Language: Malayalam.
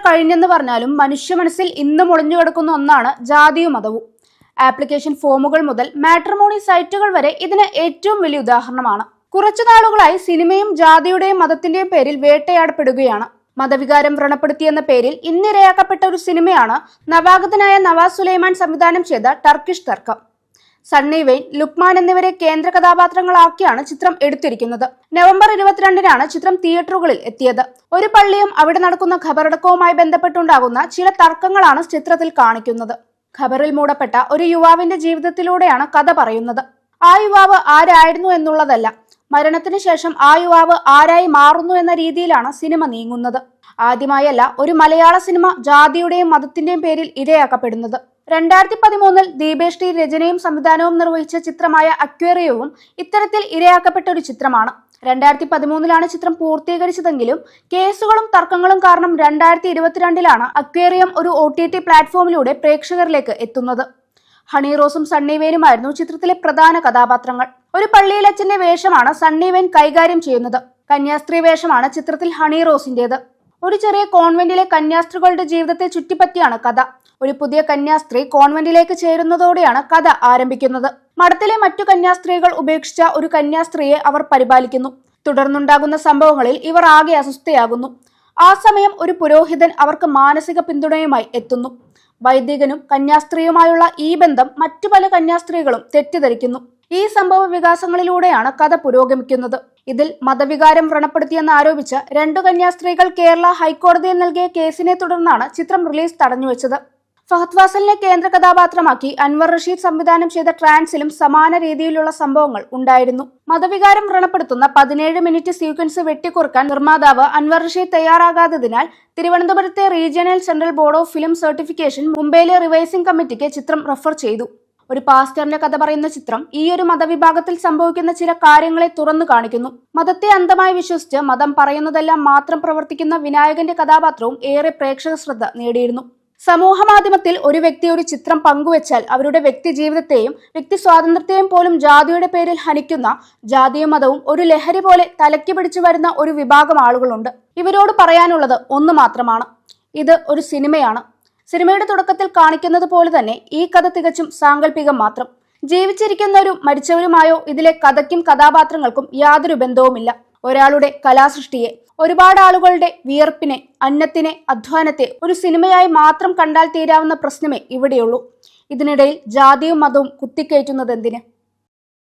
കഴിഞ്ഞെന്ന് പറഞ്ഞാലും മനുഷ്യ മനസ്സിൽ ഇന്നും ഒളിഞ്ഞു കിടക്കുന്ന ഒന്നാണ് ജാതിയും മതവും. ആപ്ലിക്കേഷൻ ഫോമുകൾ മുതൽ മാട്രിമോണി സൈറ്റുകൾ വരെ ഇതിന് ഏറ്റവും വലിയ ഉദാഹരണമാണ്. കുറച്ചു നാളുകളായി സിനിമയും ജാതിയുടെയും മതത്തിന്റെയും പേരിൽ വേട്ടയാടപ്പെടുകയാണ്. മതവികാരം വ്രണപ്പെടുത്തിയെന്ന പേരിൽ ഇന്നിരയാക്കപ്പെട്ട ഒരു സിനിമയാണ് നവാഗതനായ നവാസ് സുലൈമാൻ സംവിധാനം ചെയ്ത ടർക്കിഷ് തർക്കം. സണ്ണി വെയ്ൻ, ലുക്മാൻ എന്നിവരെ കേന്ദ്ര കഥാപാത്രങ്ങളാക്കിയാണ് ചിത്രം എടുത്തിരിക്കുന്നത്. നവംബർ 22-നാണ് ചിത്രം തിയേറ്ററുകളിൽ എത്തിയത്. ഒരു പള്ളിയും അവിടെ നടക്കുന്ന ഖബറടക്കവുമായി ബന്ധപ്പെട്ടുണ്ടാകുന്ന ചില തർക്കങ്ങളാണ് ചിത്രത്തിൽ കാണിക്കുന്നത്. ഖബറിൽ മൂടപ്പെട്ട ഒരു യുവാവിന്റെ ജീവിതത്തിലൂടെയാണ് കഥ പറയുന്നത്. ആ യുവാവ് ആരായിരുന്നു എന്നുള്ളതല്ല, മരണത്തിന് ശേഷം ആ യുവാവ് ആരായി മാറുന്നു എന്ന രീതിയിലാണ് സിനിമ നീങ്ങുന്നത്. ആദ്യമായല്ല ഒരു മലയാള സിനിമ ജാതിയുടെയും മതത്തിന്റെയും പേരിൽ ഇരയാക്കപ്പെടുന്നത്. 2013-ൽ ദീപേഷ് ടി രചനയും സംവിധാനവും നിർവഹിച്ച ചിത്രമായ അക്വേറിയവും ഇത്തരത്തിൽ ഇരയാക്കപ്പെട്ട ഒരു ചിത്രമാണ്. 2013-ലാണ് ചിത്രം പൂർത്തീകരിച്ചതെങ്കിലും കേസുകളും തർക്കങ്ങളും കാരണം 2022-ലാണ് അക്വേറിയം ഒരു OTT പ്ലാറ്റ്ഫോമിലൂടെ പ്രേക്ഷകരിലേക്ക് എത്തുന്നത്. ഹണി റോസും സണ്ണി വെയ്നുമായിരുന്നു ചിത്രത്തിലെ പ്രധാന കഥാപാത്രങ്ങൾ. ഒരു പള്ളിയിലച്ഛന്റെ വേഷമാണ് സണ്ണി വെയ്ൻ കൈകാര്യം ചെയ്യുന്നത്. കന്യാസ്ത്രീ വേഷമാണ് ചിത്രത്തിൽ ഹണി റോസിന്റേത്. ഒരു ചെറിയ കോൺവെന്റിലെ കന്യാസ്ത്രീകളുടെ ജീവിതത്തെ ചുറ്റിപ്പറ്റിയാണ് കഥ. ഒരു പുതിയ കന്യാസ്ത്രീ കോൺവെന്റിലേക്ക് ചേരുന്നതോടെയാണ് കഥ ആരംഭിക്കുന്നത്. മഠത്തിലെ മറ്റു കന്യാസ്ത്രീകൾ ഉപേക്ഷിച്ച ഒരു കന്യാസ്ത്രീയെ അവർ പരിപാലിക്കുന്നു. തുടർന്നുണ്ടാകുന്ന സംഭവങ്ങളിൽ ഇവർ ആകെ അസ്വസ്ഥയാകുന്നു. ആ സമയം ഒരു പുരോഹിതൻ അവർക്ക് മാനസിക പിന്തുണയുമായി എത്തുന്നു. വൈദികനും കന്യാസ്ത്രീയുമായുള്ള ഈ ബന്ധം മറ്റു പല കന്യാസ്ത്രീകളും തെറ്റിദ്ധരിക്കുന്നു. ഈ സംഭവ വികാസങ്ങളിലൂടെയാണ് കഥ പുരോഗമിക്കുന്നത്. ഇതിൽ മതവികാരം വ്രണപ്പെടുത്തിയെന്ന് ആരോപിച്ച് 2 കന്യാസ്ത്രീകൾ കേരള ഹൈക്കോടതിയിൽ നൽകിയ കേസിനെ തുടർന്നാണ് ചിത്രം റിലീസ് തടഞ്ഞുവെച്ചത്. ഫഹദ് ഫാസിലിനെ കേന്ദ്ര കഥാപാത്രമാക്കി അൻവർ റഷീദ് സംവിധാനം ചെയ്ത ട്രാൻസിലും സമാന രീതിയിലുള്ള സംഭവങ്ങൾ ഉണ്ടായിരുന്നു. മതവികാരം വ്രണപ്പെടുത്തുന്ന 17 മിനിറ്റ് സീക്വൻസ് വെട്ടിക്കുറക്കാൻ നിർമ്മാതാവ് അൻവർ റഷീദ് തയ്യാറാകാത്തതിനാൽ തിരുവനന്തപുരത്തെ regional central board of film certification മുംബൈയിലെ റിവൈസിംഗ് കമ്മിറ്റിക്ക് ചിത്രം റെഫർ ചെയ്തു. ഒരു പാസ്റ്ററിന്റെ കഥ പറയുന്ന ചിത്രം ഈ ഒരു മതവിഭാഗത്തിൽ സംഭവിക്കുന്ന ചില കാര്യങ്ങളെ തുറന്നു കാണിക്കുന്നു. മതത്തെ അന്ധമായി വിശ്വസിച്ച് മതം പറയുന്നതെല്ലാം മാത്രം പ്രവർത്തിക്കുന്ന വിനായകന്റെ കഥാപാത്രവും ഏറെ പ്രേക്ഷക ശ്രദ്ധ നേടിയിരുന്നു. സമൂഹ മാധ്യമത്തിൽ ഒരു വ്യക്തി ഒരു ചിത്രം പങ്കുവച്ചാൽ അവരുടെ വ്യക്തി ജീവിതത്തെയും വ്യക്തി സ്വാതന്ത്ര്യത്തെയും പോലും ജാതിയുടെ പേരിൽ ഹനിക്കുന്ന ജാതിയും മതവും ഒരു ലഹരി പോലെ തലയ്ക്ക് പിടിച്ചു വരുന്ന ഒരു വിഭാഗം ആളുകളുണ്ട്. ഇവരോട് പറയാനുള്ളത് ഒന്ന് മാത്രമാണ്: ഇത് ഒരു സിനിമയാണ്. സിനിമയുടെ തുടക്കത്തിൽ കാണിക്കുന്നത് പോലെ തന്നെ ഈ കഥ തികച്ചും സാങ്കല്പികം മാത്രം. ജീവിച്ചിരിക്കുന്നവരും മരിച്ചവരുമായോ ഇതിലെ കഥയ്ക്കും കഥാപാത്രങ്ങൾക്കും യാതൊരു ബന്ധവുമില്ല. ഒരാളുടെ കലാസൃഷ്ടിയെ, ഒരുപാട് ആളുകളുടെ വിയർപ്പിനെ, അന്നത്തിനെ, അധ്വാനത്തെ ഒരു സിനിമയായി മാത്രം കണ്ടാൽ തീരാവുന്ന പ്രശ്നമേ ഇവിടെയുള്ളൂ. ഇതിനിടയിൽ ജാതിയും മതവും കുത്തിക്കയറ്റുന്നത് എന്തിന്?